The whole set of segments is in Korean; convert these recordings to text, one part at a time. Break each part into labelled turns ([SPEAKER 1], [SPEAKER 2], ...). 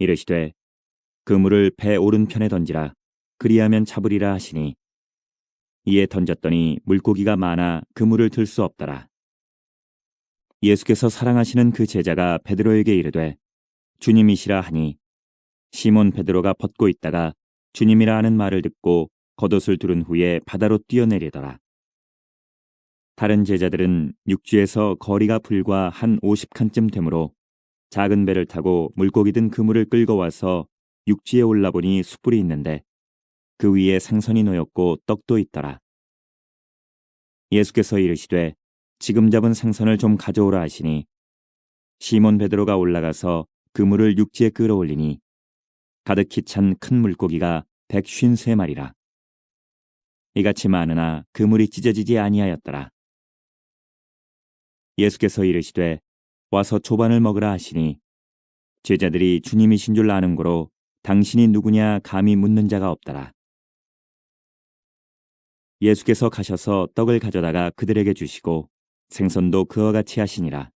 [SPEAKER 1] 이르시되 그물을 배 오른편에 던지라. 그리하면 잡으리라 하시니 이에 던졌더니 물고기가 많아 그물을 들 수 없더라. 예수께서 사랑하시는 그 제자가 베드로에게 이르되 주님이시라 하니 시몬 베드로가 벗고 있다가 주님이라 하는 말을 듣고 겉옷을 두른 후에 바다로 뛰어내리더라. 다른 제자들은 육지에서 거리가 불과 한 50칸쯤 되므로 작은 배를 타고 물고기 든 그물을 끌고 와서 육지에 올라보니 숯불이 있는데 그 위에 생선이 놓였고 떡도 있더라. 예수께서 이르시되 지금 잡은 생선을 좀 가져오라 하시니 시몬 베드로가 올라가서 그물을 육지에 끌어올리니 가득히 찬 큰 물고기가 153마리라. 이같이 많으나 그물이 찢어지지 아니하였더라. 예수께서 이르시되 와서 조반을 먹으라 하시니 제자들이 주님이신 줄 아는 고로 당신이 누구냐 감히 묻는 자가 없더라. 예수께서 가셔서 떡을 가져다가 그들에게 주시고 생선도 그와 같이 하시니라.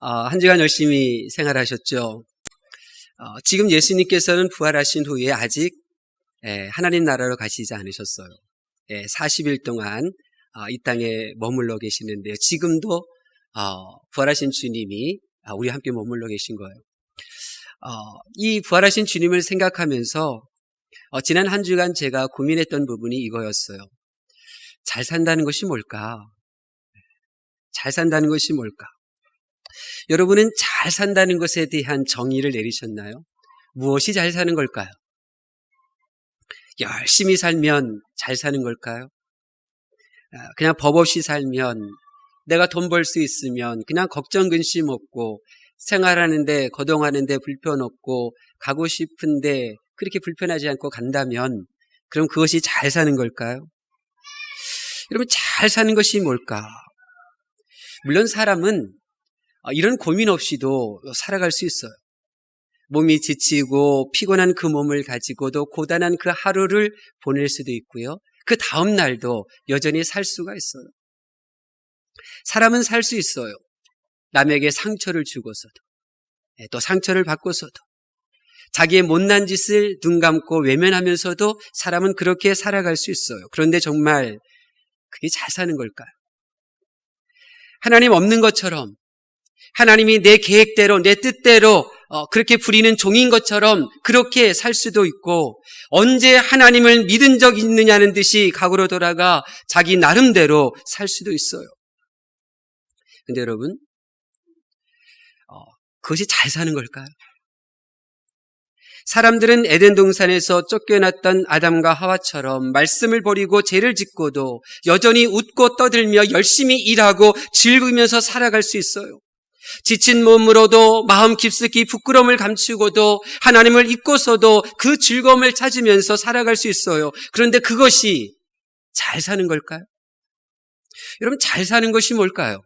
[SPEAKER 2] 한 주간 열심히 생활하셨죠. 지금 예수님께서는 부활하신 후에 아직 하나님 나라로 가시지 않으셨어요. 40일 동안 이 땅에 머물러 계시는데요. 지금도 부활하신 주님이 우리와 함께 머물러 계신 거예요. 이 부활하신 주님을 생각하면서 지난 한 주간 제가 고민했던 부분이 이거였어요. 잘 산다는 것이 뭘까? 잘 산다는 것이 뭘까? 여러분은 잘 산다는 것에 대한 정의를 내리셨나요? 무엇이 잘 사는 걸까요? 열심히 살면 잘 사는 걸까요? 그냥 법 없이 살면, 내가 돈 벌 수 있으면 그냥 걱정 근심 없고 생활하는데 거동하는데 불편 없고 가고 싶은데 그렇게 불편하지 않고 간다면 그럼 그것이 잘 사는 걸까요? 여러분, 잘 사는 것이 뭘까? 물론 사람은 이런 고민 없이도 살아갈 수 있어요. 몸이 지치고 피곤한 그 몸을 가지고도 고단한 그 하루를 보낼 수도 있고요. 그 다음 날도 여전히 살 수가 있어요. 사람은 살 수 있어요. 남에게 상처를 주고서도, 또 상처를 받고서도, 자기의 못난 짓을 눈 감고 외면하면서도 사람은 그렇게 살아갈 수 있어요. 그런데 정말 그게 잘 사는 걸까요? 하나님 없는 것처럼, 하나님이 내 계획대로, 내 뜻대로 그렇게 부리는 종인 것처럼 그렇게 살 수도 있고, 언제 하나님을 믿은 적 있느냐는 듯이 과거로 돌아가 자기 나름대로 살 수도 있어요. 근데 여러분, 그것이 잘 사는 걸까요? 사람들은 에덴 동산에서 쫓겨났던 아담과 하와처럼 말씀을 버리고 죄를 짓고도 여전히 웃고 떠들며 열심히 일하고 즐기면서 살아갈 수 있어요. 지친 몸으로도 마음 깊숙이 부끄러움을 감추고도 하나님을 잊고서도 그 즐거움을 찾으면서 살아갈 수 있어요. 그런데 그것이 잘 사는 걸까요? 여러분, 잘 사는 것이 뭘까요?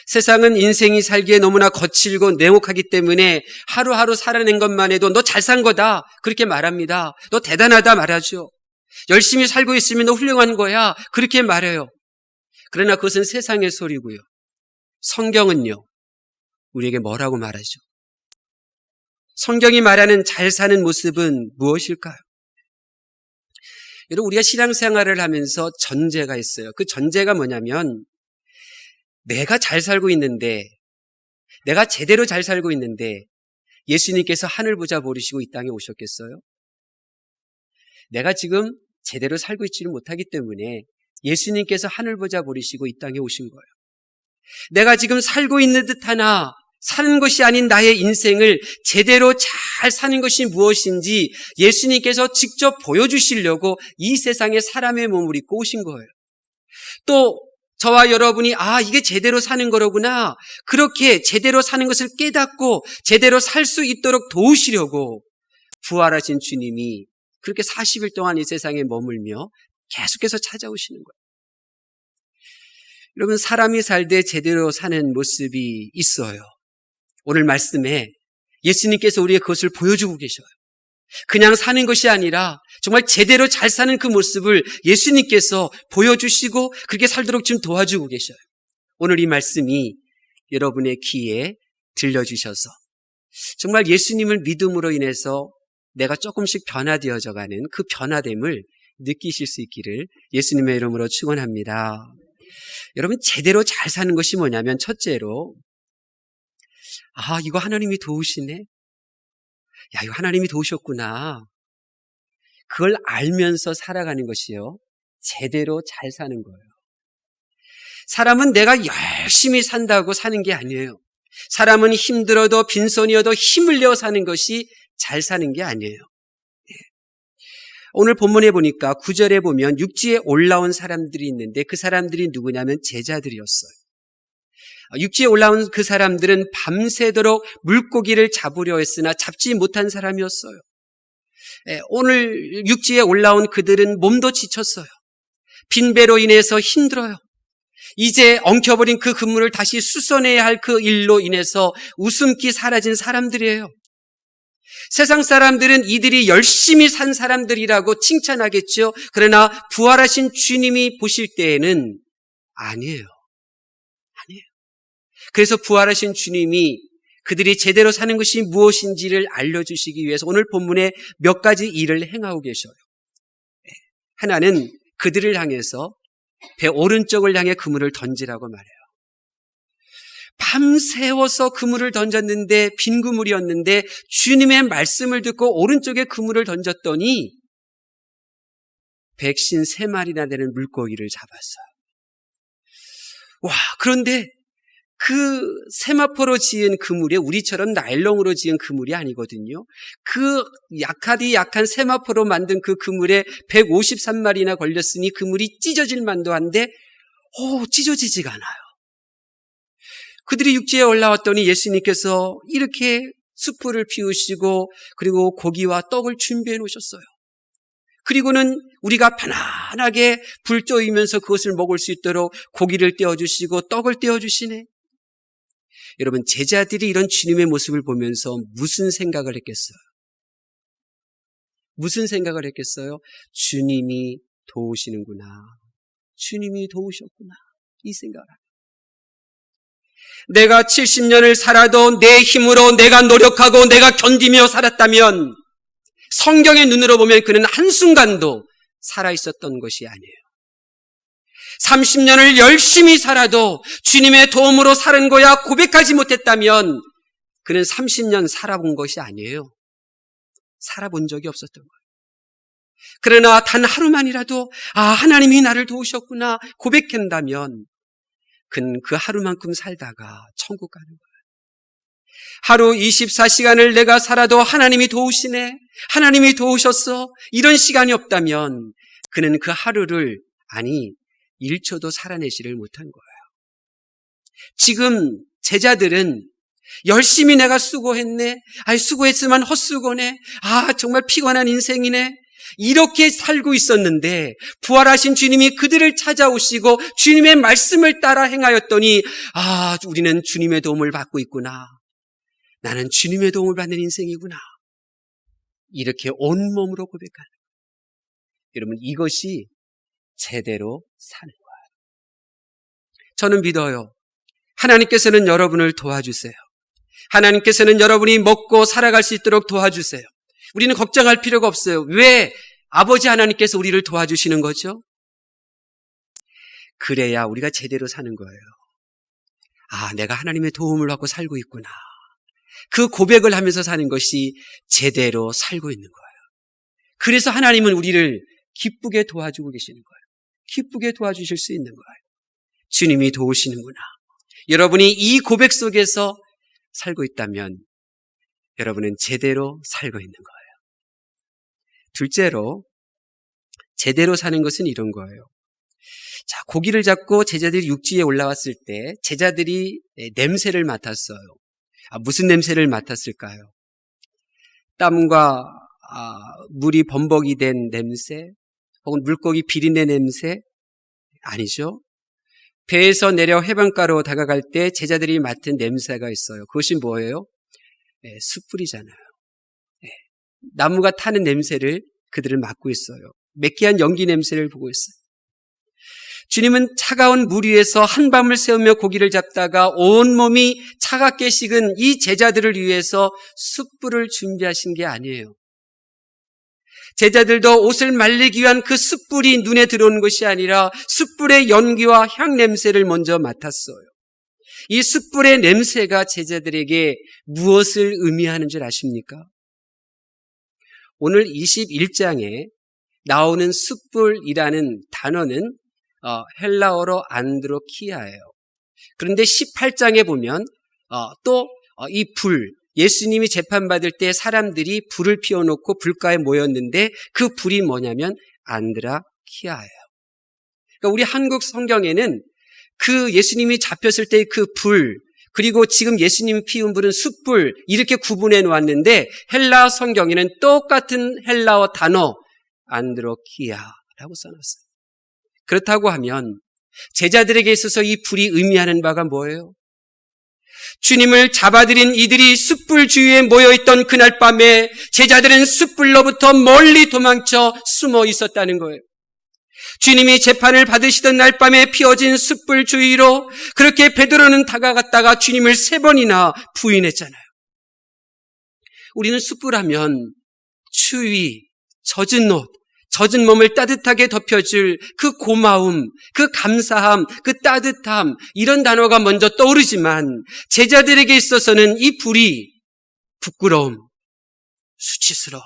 [SPEAKER 2] 세상은 인생이 살기에 너무나 거칠고 냉혹하기 때문에 하루하루 살아낸 것만 해도 너 잘 산 거다 그렇게 말합니다. 너 대단하다 말하죠. 열심히 살고 있으면 너 훌륭한 거야 그렇게 말해요. 그러나 그것은 세상의 소리고요. 성경은요, 우리에게 뭐라고 말하죠? 성경이 말하는 잘 사는 모습은 무엇일까요? 여러분, 우리가 신앙생활을 하면서 전제가 있어요. 그 전제가 뭐냐면, 내가 잘 살고 있는데, 내가 제대로 잘 살고 있는데 예수님께서 하늘 보좌 버리시고 이 땅에 오셨겠어요? 내가 지금 제대로 살고 있지를 못하기 때문에 예수님께서 하늘 보좌 버리시고 이 땅에 오신 거예요. 내가 지금 살고 있는 듯 하나 사는 것이 아닌 나의 인생을 제대로 잘 사는 것이 무엇인지 예수님께서 직접 보여주시려고 이 세상에 사람의 몸을 입고 오신 거예요. 또 저와 여러분이 이게 제대로 사는 거로구나, 그렇게 제대로 사는 것을 깨닫고 제대로 살 수 있도록 도우시려고 부활하신 주님이 그렇게 40일 동안 이 세상에 머물며 계속해서 찾아오시는 거예요. 여러분, 사람이 살되 제대로 사는 모습이 있어요. 오늘 말씀에 예수님께서 우리에게 그것을 보여주고 계셔요. 그냥 사는 것이 아니라 정말 제대로 잘 사는 그 모습을 예수님께서 보여주시고 그렇게 살도록 지금 도와주고 계셔요. 오늘 이 말씀이 여러분의 귀에 들려주셔서 정말 예수님을 믿음으로 인해서 내가 조금씩 변화되어져 가는 그 변화됨을 느끼실 수 있기를 예수님의 이름으로 축원합니다. 여러분, 제대로 잘 사는 것이 뭐냐면 첫째로 이거 하나님이 도우시네. 야, 이거 하나님이 도우셨구나. 그걸 알면서 살아가는 것이요, 제대로 잘 사는 거예요. 사람은 내가 열심히 산다고 사는 게 아니에요. 사람은 힘들어도 빈손이어도 힘을 내어 사는 것이 잘 사는 게 아니에요. 오늘 본문에 보니까 9절에 보면 육지에 올라온 사람들이 있는데 그 사람들이 누구냐면 제자들이었어요. 육지에 올라온 그 사람들은 밤새도록 물고기를 잡으려 했으나 잡지 못한 사람이었어요. 오늘 육지에 올라온 그들은 몸도 지쳤어요. 빈배로 인해서 힘들어요. 이제 엉켜버린 그 그물을 다시 쑤셔내야 할 그 일로 인해서 웃음기 사라진 사람들이에요. 세상 사람들은 이들이 열심히 산 사람들이라고 칭찬하겠죠. 그러나 부활하신 주님이 보실 때에는 아니에요. 그래서 부활하신 주님이 그들이 제대로 사는 것이 무엇인지를 알려주시기 위해서 오늘 본문에 몇 가지 일을 행하고 계셔요. 하나는 그들을 향해서 배 오른쪽을 향해 그물을 던지라고 말해요. 밤새워서 그물을 던졌는데 빈 그물이었는데 주님의 말씀을 듣고 오른쪽에 그물을 던졌더니 153마리나 되는 물고기를 잡았어요. 와, 그런데 그 세마포로 지은 그물이 우리처럼 나일론으로 지은 그물이 아니거든요. 그 약한 세마포로 만든 그 그물에 153마리나 걸렸으니 그물이 찢어질 만도 한데 찢어지지가 않아요. 그들이 육지에 올라왔더니 예수님께서 이렇게 숯불을 피우시고 그리고 고기와 떡을 준비해 놓으셨어요. 그리고는 우리가 편안하게 불 쪼이면서 그것을 먹을 수 있도록 고기를 떼어주시고 떡을 떼어주시네. 여러분, 제자들이 이런 주님의 모습을 보면서 무슨 생각을 했겠어요? 무슨 생각을 했겠어요? 주님이 도우시는구나. 주님이 도우셨구나. 이 생각을 합니다. 내가 70년을 살아도 내 힘으로 내가 노력하고 내가 견디며 살았다면 성경의 눈으로 보면 그는 한순간도 살아있었던 것이 아니에요. 30년을 열심히 살아도 주님의 도움으로 사는 거야 고백하지 못했다면 그는 30년 살아본 것이 아니에요. 살아본 적이 없었던 거예요. 그러나 단 하루만이라도 하나님이 나를 도우셨구나 고백한다면 그는 그 하루만큼 살다가 천국 가는 거예요. 하루 24시간을 내가 살아도 하나님이 도우시네, 하나님이 도우셨어, 이런 시간이 없다면 그는 그 하루를 1초도 살아내지를 못한 거예요. 지금 제자들은 열심히 내가 수고했네, 수고했지만 헛수고네, 정말 피곤한 인생이네, 이렇게 살고 있었는데 부활하신 주님이 그들을 찾아오시고 주님의 말씀을 따라 행하였더니 우리는 주님의 도움을 받고 있구나, 나는 주님의 도움을 받는 인생이구나, 이렇게 온몸으로 고백하는 거예요. 여러분, 이것이 제대로 사는 거예요. 저는 믿어요. 하나님께서는 여러분을 도와주세요. 하나님께서는 여러분이 먹고 살아갈 수 있도록 도와주세요. 우리는 걱정할 필요가 없어요. 왜? 아버지 하나님께서 우리를 도와주시는 거죠? 그래야 우리가 제대로 사는 거예요. 내가 하나님의 도움을 받고 살고 있구나. 그 고백을 하면서 사는 것이 제대로 살고 있는 거예요. 그래서 하나님은 우리를 기쁘게 도와주고 계시는 거예요. 기쁘게 도와주실 수 있는 거예요. 주님이 도우시는구나. 여러분이 이 고백 속에서 살고 있다면 여러분은 제대로 살고 있는 거예요. 둘째로, 제대로 사는 것은 이런 거예요. 자, 고기를 잡고 제자들이 육지에 올라왔을 때 제자들이 냄새를 맡았어요. 무슨 냄새를 맡았을까요? 땀과 물이 범벅이 된 냄새, 혹은 물고기 비린내 냄새? 아니죠. 배에서 내려 해변가로 다가갈 때 제자들이 맡은 냄새가 있어요. 그것이 뭐예요? 숯불이잖아요. 나무가 타는 냄새를 그들은 맡고 있어요. 매끼한 연기 냄새를 보고 있어요. 주님은 차가운 물 위에서 한밤을 새우며 고기를 잡다가 온몸이 차갑게 식은 이 제자들을 위해서 숯불을 준비하신 게 아니에요. 제자들도 옷을 말리기 위한 그 숯불이 눈에 들어오는 것이 아니라 숯불의 연기와 향 냄새를 먼저 맡았어요. 이 숯불의 냄새가 제자들에게 무엇을 의미하는 줄 아십니까? 오늘 21장에 나오는 숯불이라는 단어는 헬라어로 안드로키아예요. 그런데 18장에 보면 또 이 불, 예수님이 재판받을 때 사람들이 불을 피워놓고 불가에 모였는데 그 불이 뭐냐면 안드라키아예요. 그러니까 우리 한국 성경에는 그 예수님이 잡혔을 때 그 불, 그리고 지금 예수님이 피운 불은 숯불 이렇게 구분해 놓았는데 헬라 성경에는 똑같은 헬라어 단어 안드로키아라고 써놨어요. 그렇다고 하면 제자들에게 있어서 이 불이 의미하는 바가 뭐예요? 주님을 잡아들인 이들이 숯불 주위에 모여있던 그날 밤에 제자들은 숯불로부터 멀리 도망쳐 숨어 있었다는 거예요. 주님이 재판을 받으시던 날 밤에 피워진 숯불 주위로 그렇게 베드로는 다가갔다가 주님을 3번이나 부인했잖아요. 우리는 숯불하면 추위, 젖은 옷, 젖은 몸을 따뜻하게 덮여줄 그 고마움, 그 감사함, 그 따뜻함 이런 단어가 먼저 떠오르지만 제자들에게 있어서는 이 불이 부끄러움, 수치스러움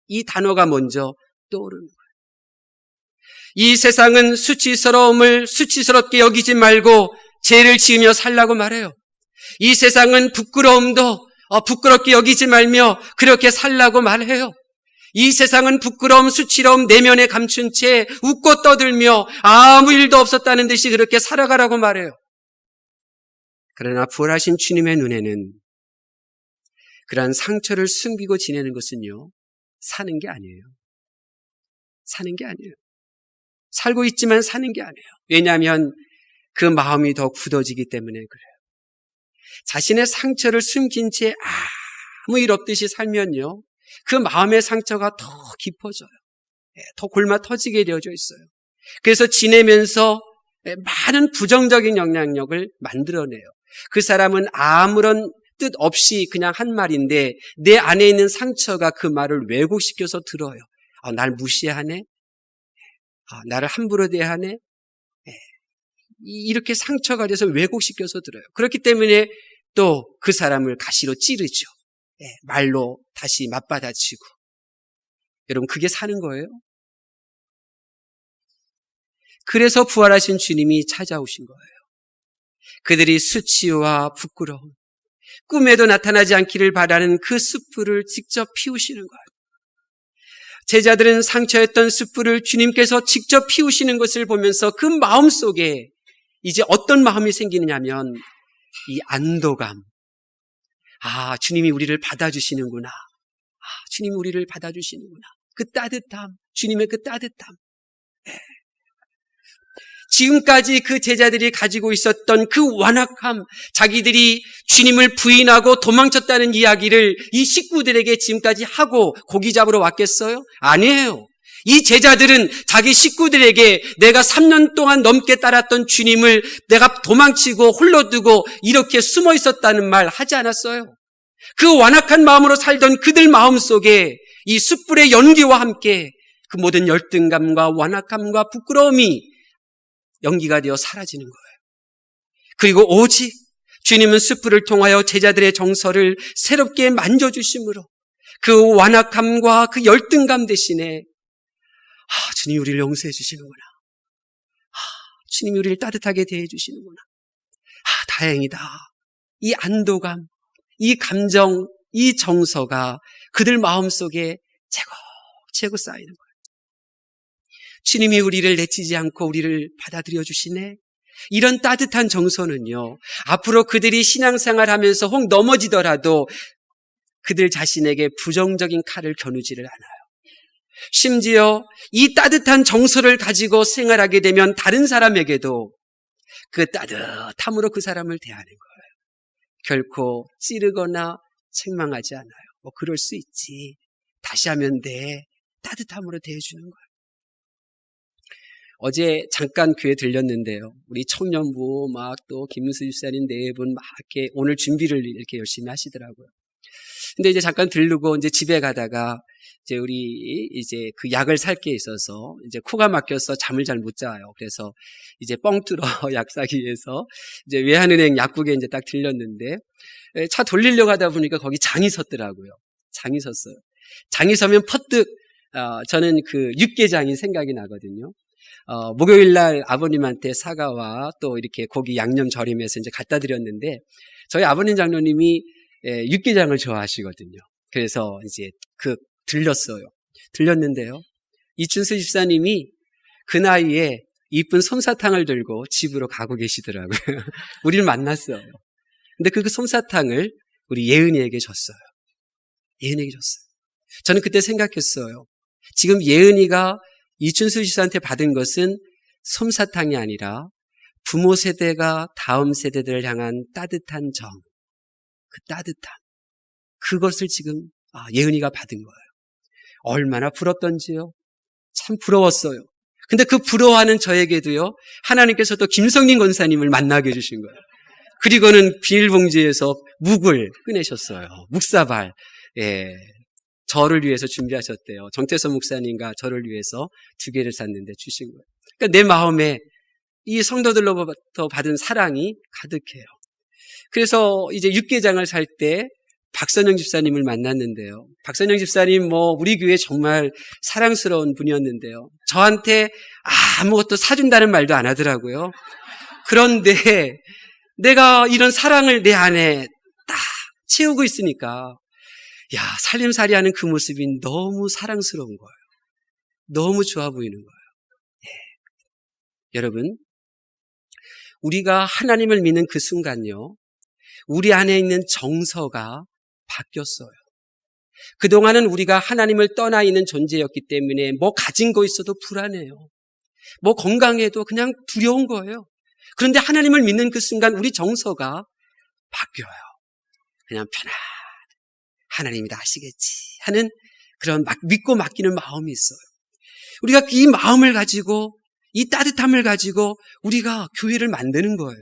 [SPEAKER 2] 이 단어가 먼저 떠오르는 거예요. 이 세상은 수치스러움을 수치스럽게 여기지 말고 죄를 지으며 살라고 말해요. 이 세상은 부끄러움도 부끄럽게 여기지 말며 그렇게 살라고 말해요. 이 세상은 부끄러움, 수치러움 내면에 감춘 채 웃고 떠들며 아무 일도 없었다는 듯이 그렇게 살아가라고 말해요. 그러나 부활하신 주님의 눈에는 그러한 상처를 숨기고 지내는 것은요, 사는 게 아니에요. 사는 게 아니에요. 살고 있지만 사는 게 아니에요. 왜냐하면 그 마음이 더 굳어지기 때문에 그래요. 자신의 상처를 숨긴 채 아무 일 없듯이 살면요, 그 마음의 상처가 더 깊어져요. 더 골마 터지게 되어져 있어요. 그래서 지내면서 많은 부정적인 영향력을 만들어내요. 그 사람은 아무런 뜻 없이 그냥 한 말인데 내 안에 있는 상처가 그 말을 왜곡시켜서 들어요. 날 무시하네? 나를 함부로 대하네? 이렇게 상처가 돼서 왜곡시켜서 들어요. 그렇기 때문에 또 그 사람을 가시로 찌르죠. 말로 다시 맞받아치고. 여러분, 그게 사는 거예요. 그래서 부활하신 주님이 찾아오신 거예요. 그들이 수치와 부끄러움, 꿈에도 나타나지 않기를 바라는 그 숯불을 직접 피우시는 거예요. 제자들은 상처였던 숯불을 주님께서 직접 피우시는 것을 보면서 그 마음속에 이제 어떤 마음이 생기느냐면 이 안도감. 주님이 우리를 받아주시는구나. 주님이 우리를 받아주시는구나. 그 따뜻함, 주님의 그 따뜻함. 지금까지 그 제자들이 가지고 있었던 그 완악함, 자기들이 주님을 부인하고 도망쳤다는 이야기를 이 식구들에게 지금까지 하고 고기 잡으러 왔겠어요? 아니에요. 이 제자들은 자기 식구들에게 내가 3년 동안 넘게 따랐던 주님을 내가 도망치고 홀로 두고 이렇게 숨어 있었다는 말 하지 않았어요. 그 완악한 마음으로 살던 그들 마음속에 이 숯불의 연기와 함께 그 모든 열등감과 완악함과 부끄러움이 연기가 되어 사라지는 거예요. 그리고 오직 주님은 숯불을 통하여 제자들의 정서를 새롭게 만져주심으로 그 완악함과 그 열등감 대신에 주님이 우리를 용서해 주시는구나. 주님이 우리를 따뜻하게 대해 주시는구나. 다행이다. 이 안도감, 이 감정, 이 정서가 그들 마음속에 차곡차곡 쌓이는 거예요. 주님이 우리를 내치지 않고 우리를 받아들여 주시네. 이런 따뜻한 정서는요, 앞으로 그들이 신앙생활하면서 혹 넘어지더라도 그들 자신에게 부정적인 칼을 겨누지를 않아요. 심지어 이 따뜻한 정서를 가지고 생활하게 되면 다른 사람에게도 그 따뜻함으로 그 사람을 대하는 거예요. 결코 찌르거나 책망하지 않아요. 그럴 수 있지. 다시 하면 돼. 따뜻함으로 대해주는 거예요. 어제 잠깐 교회 들렸는데요. 우리 청년부 막 또 김문수 집사님 네 분 막 이렇게 오늘 준비를 이렇게 열심히 하시더라고요. 근데 이제 잠깐 들르고 이제 집에 가다가 이제 우리 이제 그 약을 살 게 있어서 이제 코가 막혀서 잠을 잘 못 자요. 그래서 이제 뻥 뚫어 약 사기 위해서 이제 외환은행 약국에 이제 딱 들렸는데 차 돌리려고 하다 보니까 거기 장이 섰더라고요. 장이 섰어요. 장이 서면 퍼뜩 저는 그 육개장이 생각이 나거든요. 목요일 날 아버님한테 사과와 또 이렇게 고기 양념 절임해서 이제 갖다 드렸는데 저희 아버님 장로님이 육개장을 좋아하시거든요. 그래서 이제 들렸어요. 들렸는데요. 이춘수 집사님이 그 나이에 이쁜 솜사탕을 들고 집으로 가고 계시더라고요. 우리를 만났어요. 근데 그 솜사탕을 우리 예은이에게 줬어요. 예은이에게 줬어요. 저는 그때 생각했어요. 지금 예은이가 이춘수 집사한테 받은 것은 솜사탕이 아니라 부모 세대가 다음 세대들을 향한 따뜻한 정, 그 따뜻함, 그것을 지금 예은이가 받은 거예요. 얼마나 부럽던지요. 참 부러웠어요. 근데 그 부러워하는 저에게도요, 하나님께서 또 김성림 권사님을 만나게 해주신 거예요. 그리고는 비닐봉지에서 묵을 꺼내셨어요. 묵사발. 예. 저를 위해서 준비하셨대요. 정태선 목사님과 저를 위해서 2개를 샀는데 주신 거예요. 그러니까 내 마음에 이 성도들로부터 받은 사랑이 가득해요. 그래서 이제 육개장을 살 때 박선영 집사님을 만났는데요. 박선영 집사님 우리 교회 정말 사랑스러운 분이었는데요. 저한테 아무것도 사준다는 말도 안 하더라고요. 그런데 내가 이런 사랑을 내 안에 딱 채우고 있으니까 살림살이 하는 그 모습이 너무 사랑스러운 거예요. 너무 좋아 보이는 거예요. 네. 여러분, 우리가 하나님을 믿는 그 순간요, 우리 안에 있는 정서가 바뀌었어요. 그동안은 우리가 하나님을 떠나 있는 존재였기 때문에 가진 거 있어도 불안해요. 건강해도 그냥 두려운 거예요. 그런데 하나님을 믿는 그 순간 우리 정서가 바뀌어요. 그냥 편안해. 하나님이 다 아시겠지 하는 그런 믿고 맡기는 마음이 있어요. 우리가 이 마음을 가지고 이 따뜻함을 가지고 우리가 교회를 만드는 거예요.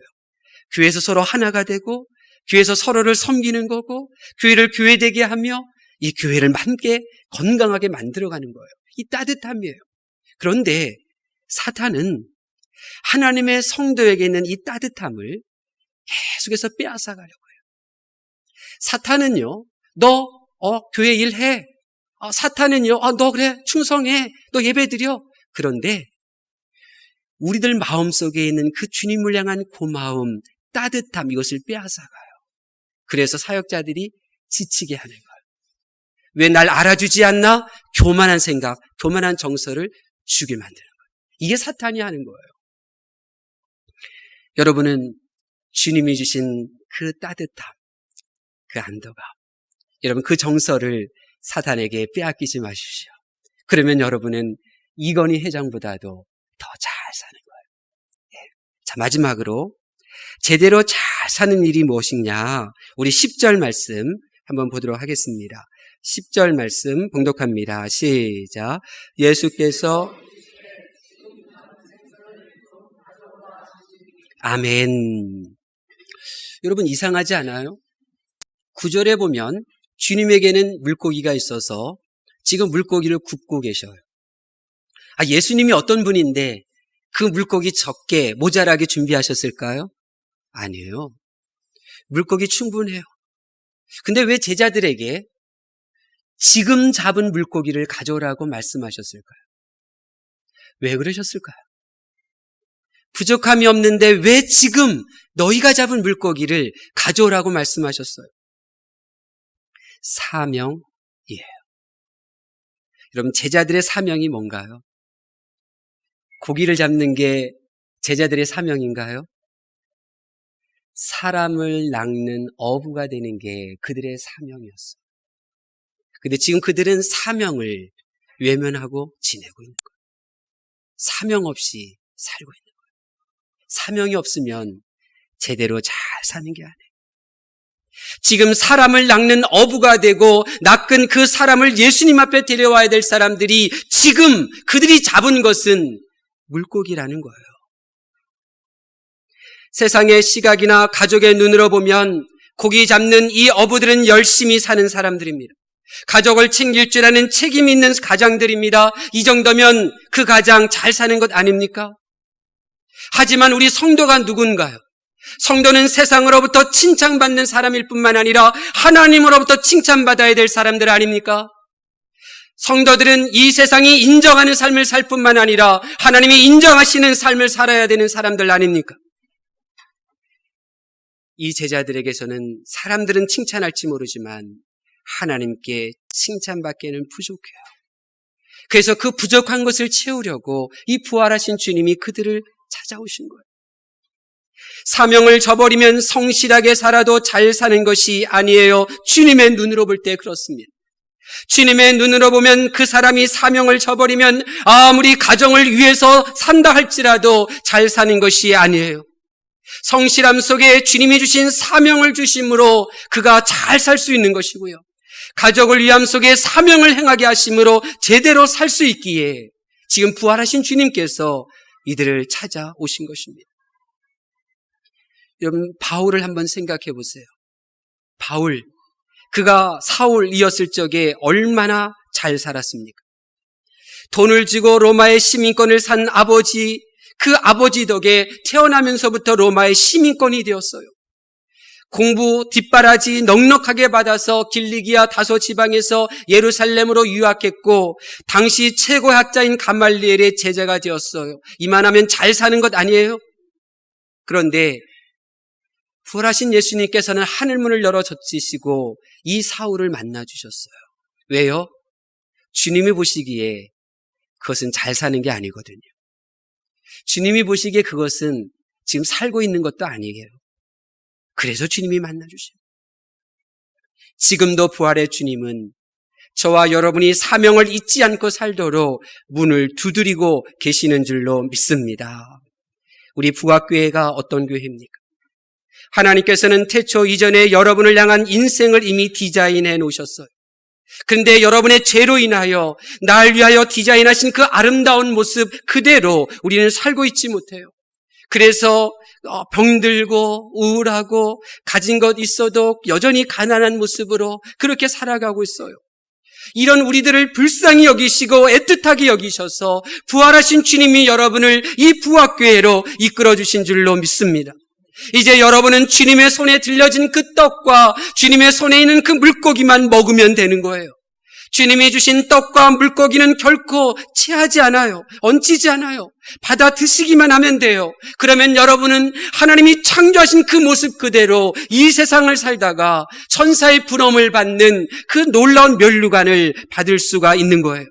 [SPEAKER 2] 교회에서 서로 하나가 되고 교회에서 서로를 섬기는 거고 교회를 교회되게 하며 이 교회를 함께 건강하게 만들어가는 거예요. 이 따뜻함이에요. 그런데 사탄은 하나님의 성도에게 있는 이 따뜻함을 계속해서 빼앗아가려고 해요. 사탄은요, 너 교회 일해. 사탄은요, 너 그래 충성해. 너 예배드려. 그런데 우리들 마음속에 있는 그 주님을 향한 고마움, 따뜻함, 이것을 빼앗아가요. 그래서 사역자들이 지치게 하는 거예요. 왜 날 알아주지 않나? 교만한 생각, 교만한 정서를 주게 만드는 거예요. 이게 사탄이 하는 거예요. 여러분은 주님이 주신 그 따뜻함, 그 안도감, 여러분 그 정서를 사탄에게 빼앗기지 마십시오. 그러면 여러분은 이건희 회장보다도 더 잘 사는 거예요. 자, 마지막으로 제대로 잘 사는 일이 무엇이냐? 우리 10절 말씀 한번 보도록 하겠습니다. 10절 말씀 봉독합니다. 시작. 예수께서 아멘. 여러분 이상하지 않아요? 9절에 보면 주님에게는 물고기가 있어서 지금 물고기를 굽고 계셔요. 예수님이 어떤 분인데 그 물고기 적게 모자라게 준비하셨을까요? 아니에요. 물고기 충분해요. 근데 왜 제자들에게 지금 잡은 물고기를 가져오라고 말씀하셨을까요? 왜 그러셨을까요? 부족함이 없는데 왜 지금 너희가 잡은 물고기를 가져오라고 말씀하셨어요? 사명이에요. 여러분 제자들의 사명이 뭔가요? 고기를 잡는 게 제자들의 사명인가요? 사람을 낚는 어부가 되는 게 그들의 사명이었어요. 근데 지금 그들은 사명을 외면하고 지내고 있는 거예요. 사명 없이 살고 있는 거예요. 사명이 없으면 제대로 잘 사는 게 아니에요. 지금 사람을 낚는 어부가 되고 낚은 그 사람을 예수님 앞에 데려와야 될 사람들이 지금 그들이 잡은 것은 물고기라는 거예요. 세상의 시각이나 가족의 눈으로 보면 고기 잡는 이 어부들은 열심히 사는 사람들입니다. 가족을 챙길 줄 아는 책임 있는 가장들입니다. 이 정도면 그 가장 잘 사는 것 아닙니까? 하지만 우리 성도가 누군가요? 성도는 세상으로부터 칭찬받는 사람일 뿐만 아니라 하나님으로부터 칭찬받아야 될 사람들 아닙니까? 성도들은 이 세상이 인정하는 삶을 살 뿐만 아니라 하나님이 인정하시는 삶을 살아야 되는 사람들 아닙니까? 이 제자들에게서는 사람들은 칭찬할지 모르지만 하나님께 칭찬받기에는 부족해요. 그래서 그 부족한 것을 채우려고 이 부활하신 주님이 그들을 찾아오신 거예요. 사명을 저버리면 성실하게 살아도 잘 사는 것이 아니에요. 주님의 눈으로 볼 때 그렇습니다. 주님의 눈으로 보면 그 사람이 사명을 저버리면 아무리 가정을 위해서 산다 할지라도 잘 사는 것이 아니에요. 성실함 속에 주님이 주신 사명을 주심으로 그가 잘 살 수 있는 것이고요. 가족을 위함 속에 사명을 행하게 하심으로 제대로 살 수 있기에 지금 부활하신 주님께서 이들을 찾아오신 것입니다. 여러분, 바울을 한번 생각해 보세요. 바울, 그가 사울이었을 적에 얼마나 잘 살았습니까? 돈을 주고 로마의 시민권을 산 아버지, 그 아버지 덕에 태어나면서부터 로마의 시민권이 되었어요. 공부 뒷바라지 넉넉하게 받아서 길리기아 다소 지방에서 예루살렘으로 유학했고 당시 최고 학자인 가말리엘의 제자가 되었어요. 이만하면 잘 사는 것 아니에요? 그런데 부활하신 예수님께서는 하늘문을 열어 젖히시고 이 사울을 만나주셨어요. 왜요? 주님이 보시기에 그것은 잘 사는 게 아니거든요. 주님이 보시기에 그것은 지금 살고 있는 것도 아니에요. 그래서 주님이 만나주셔요. 지금도 부활의 주님은 저와 여러분이 사명을 잊지 않고 살도록 문을 두드리고 계시는 줄로 믿습니다. 우리 부학교회가 어떤 교회입니까? 하나님께서는 태초 이전에 여러분을 향한 인생을 이미 디자인해 놓으셨어요. 그런데 여러분의 죄로 인하여 날 위하여 디자인하신 그 아름다운 모습 그대로 우리는 살고 있지 못해요. 그래서 병들고 우울하고 가진 것 있어도 여전히 가난한 모습으로 그렇게 살아가고 있어요. 이런 우리들을 불쌍히 여기시고 애틋하게 여기셔서 부활하신 주님이 여러분을 이 부학교회로 이끌어 주신 줄로 믿습니다. 이제 여러분은 주님의 손에 들려진 그 떡과 주님의 손에 있는 그 물고기만 먹으면 되는 거예요. 주님이 주신 떡과 물고기는 결코 체하지 않아요. 얹히지 않아요. 받아 드시기만 하면 돼요. 그러면 여러분은 하나님이 창조하신 그 모습 그대로 이 세상을 살다가 천사의 부름을 받는 그 놀라운 면류관을 받을 수가 있는 거예요.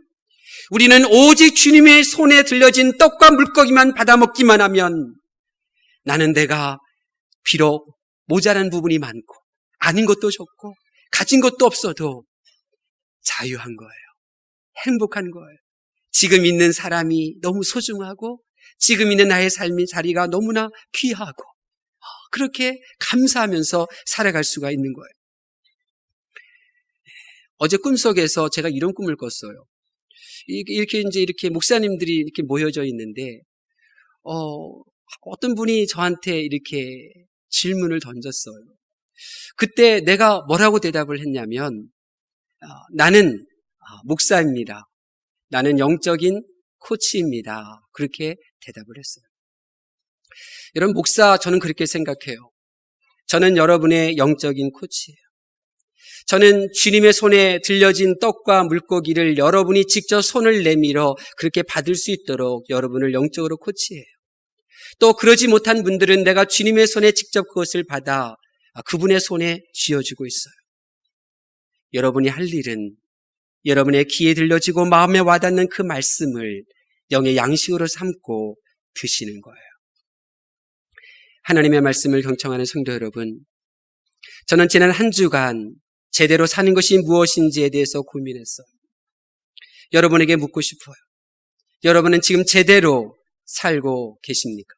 [SPEAKER 2] 우리는 오직 주님의 손에 들려진 떡과 물고기만 받아 먹기만 하면 나는 내가 비록 모자란 부분이 많고 아닌 것도 좋고 가진 것도 없어도 자유한 거예요. 행복한 거예요. 지금 있는 사람이 너무 소중하고 지금 있는 나의 삶의 자리가 너무나 귀하고 그렇게 감사하면서 살아갈 수가 있는 거예요. 어제 꿈속에서 제가 이런 꿈을 꿨어요. 이렇게 목사님들이 이렇게 모여져 있는데 어떤 분이 저한테 이렇게 질문을 던졌어요. 그때 내가 뭐라고 대답을 했냐면 나는 목사입니다. 나는 영적인 코치입니다. 그렇게 대답을 했어요. 여러분, 목사 저는 그렇게 생각해요. 저는 여러분의 영적인 코치예요. 저는 주님의 손에 들려진 떡과 물고기를 여러분이 직접 손을 내밀어 그렇게 받을 수 있도록 여러분을 영적으로 코치해요. 또 그러지 못한 분들은 내가 주님의 손에 직접 그것을 받아 그분의 손에 쥐어주고 있어요. 여러분이 할 일은 여러분의 귀에 들려지고 마음에 와닿는 그 말씀을 영의 양식으로 삼고 드시는 거예요. 하나님의 말씀을 경청하는 성도 여러분, 저는 지난 한 주간 제대로 사는 것이 무엇인지에 대해서 고민했어요. 여러분에게 묻고 싶어요. 여러분은 지금 제대로 살고 계십니까?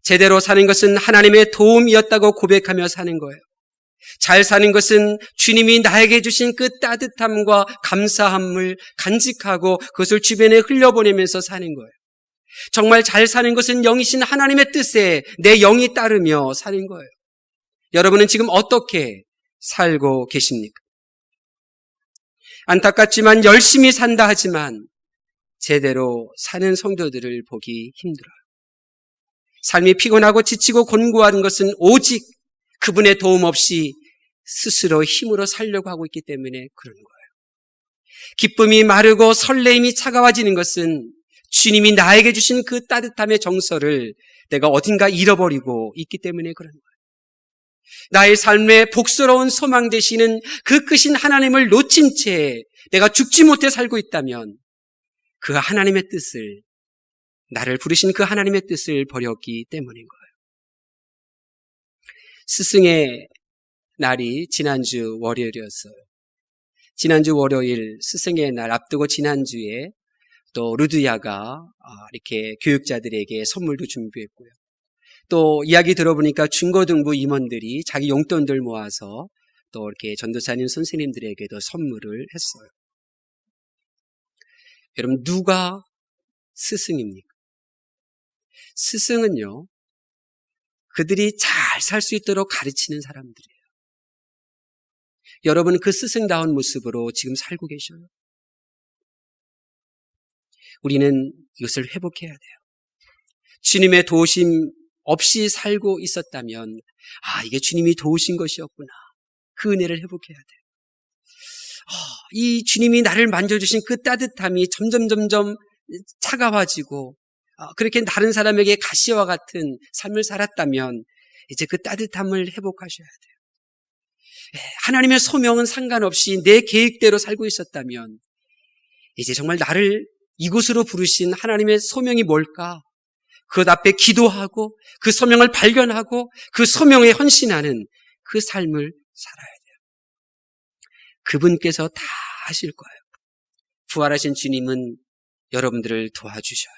[SPEAKER 2] 제대로 사는 것은 하나님의 도움이었다고 고백하며 사는 거예요. 잘 사는 것은 주님이 나에게 주신 그 따뜻함과 감사함을 간직하고 그것을 주변에 흘려보내면서 사는 거예요. 정말 잘 사는 것은 영이신 하나님의 뜻에 내 영이 따르며 사는 거예요. 여러분은 지금 어떻게 살고 계십니까? 안타깝지만 열심히 산다 하지만 제대로 사는 성도들을 보기 힘들어요. 삶이 피곤하고 지치고 곤고한 것은 오직 그분의 도움 없이 스스로 힘으로 살려고 하고 있기 때문에 그런 거예요. 기쁨이 마르고 설레임이 차가워지는 것은 주님이 나에게 주신 그 따뜻함의 정서를 내가 어딘가 잃어버리고 있기 때문에 그런 거예요. 나의 삶에 복스러운 소망 되시는 그 크신 하나님을 놓친 채 내가 죽지 못해 살고 있다면 그 하나님의 뜻을, 나를 부르신 그 하나님의 뜻을 버렸기 때문인 거예요. 스승의 날이 지난주 월요일이었어요. 지난주 월요일 스승의 날 앞두고 지난주에 또 루드야가 이렇게 교육자들에게 선물도 준비했고요. 또 이야기 들어보니까 중고등부 임원들이 자기 용돈들 모아서 또 이렇게 전도사님 선생님들에게도 선물을 했어요. 여러분, 누가 스승입니까? 스승은요, 그들이 잘 살 수 있도록 가르치는 사람들이에요. 여러분, 그 스승다운 모습으로 지금 살고 계셔요. 우리는 이것을 회복해야 돼요. 주님의 도우심 없이 살고 있었다면 이게 주님이 도우신 것이었구나. 그 은혜를 회복해야 돼요. 이 주님이 나를 만져주신 그 따뜻함이 점점 차가워지고 그렇게 다른 사람에게 가시와 같은 삶을 살았다면 이제 그 따뜻함을 회복하셔야 돼요. 하나님의 소명은 상관없이 내 계획대로 살고 있었다면 이제 정말 나를 이곳으로 부르신 하나님의 소명이 뭘까? 그것 앞에 기도하고 그 소명을 발견하고 그 소명에 헌신하는 그 삶을 살아야 돼요. 그분께서 다 하실 거예요. 부활하신 주님은 여러분들을 도와주셔요.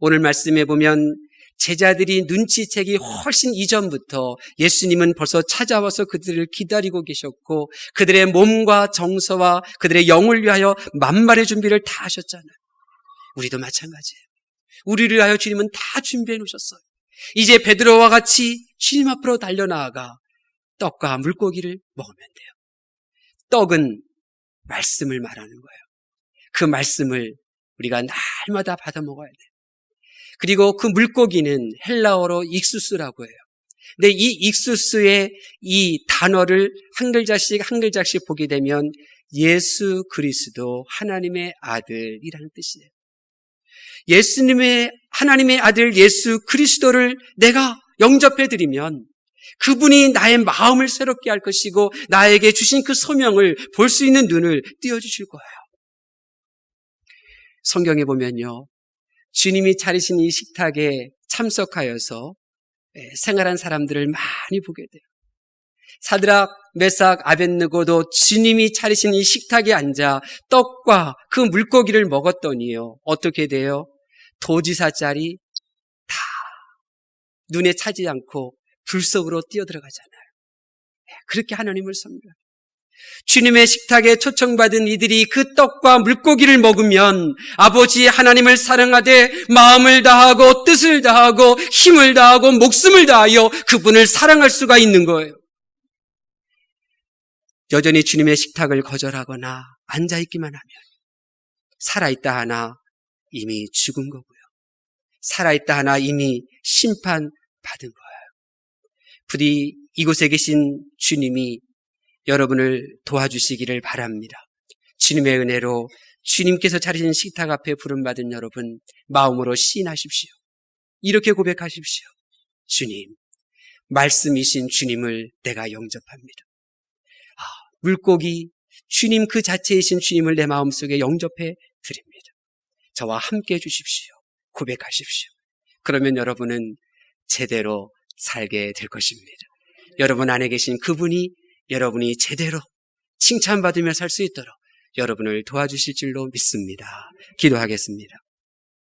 [SPEAKER 2] 오늘 말씀에 보면 제자들이 눈치채기 훨씬 이전부터 예수님은 벌써 찾아와서 그들을 기다리고 계셨고 그들의 몸과 정서와 그들의 영을 위하여 만반의 준비를 다 하셨잖아요. 우리도 마찬가지예요. 우리를 위하여 주님은 다 준비해 놓으셨어요. 이제 베드로와 같이 주님 앞으로 달려나아가 떡과 물고기를 먹으면 돼요. 떡은 말씀을 말하는 거예요. 그 말씀을 우리가 날마다 받아 먹어야 돼요. 그리고 그 물고기는 헬라어로 익수스라고 해요. 근데 이 익수스의 이 단어를 한 글자씩 보게 되면 예수 그리스도 하나님의 아들이라는 뜻이에요. 예수님의 하나님의 아들 예수 그리스도를 내가 영접해드리면 그분이 나의 마음을 새롭게 할 것이고 나에게 주신 그 소명을 볼 수 있는 눈을 띄워주실 거예요. 성경에 보면요, 주님이 차리신 이 식탁에 참석하여서 생활한 사람들을 많이 보게 돼요. 사드락, 메삭, 아벳느고도 주님이 차리신 이 식탁에 앉아 떡과 그 물고기를 먹었더니요, 어떻게 돼요? 도지사 짤이 다 눈에 차지 않고 불 속으로 뛰어들어가잖아요. 그렇게 하나님을 섬겨요. 주님의 식탁에 초청받은 이들이 그 떡과 물고기를 먹으면 아버지 하나님을 사랑하되 마음을 다하고 뜻을 다하고 힘을 다하고 목숨을 다하여 그분을 사랑할 수가 있는 거예요. 여전히 주님의 식탁을 거절하거나 앉아있기만 하면 살아있다 하나 이미 죽은 거고요. 살아있다 하나 이미 심판받은 거예요. 부디 이곳에 계신 주님이 여러분을 도와주시기를 바랍니다. 주님의 은혜로 주님께서 차리신 식탁 앞에 부름받은 여러분 마음으로 시인하십시오. 이렇게 고백하십시오. 주님, 말씀이신 주님을 내가 영접합니다. 물고기, 주님 그 자체이신 주님을 내 마음속에 영접해 드립니다. 저와 함께 해주십시오. 고백하십시오. 그러면 여러분은 제대로 살게 될 것입니다. 여러분 안에 계신 그분이 여러분이 제대로 칭찬받으며 살 수 있도록 여러분을 도와주실 줄로 믿습니다. 기도하겠습니다.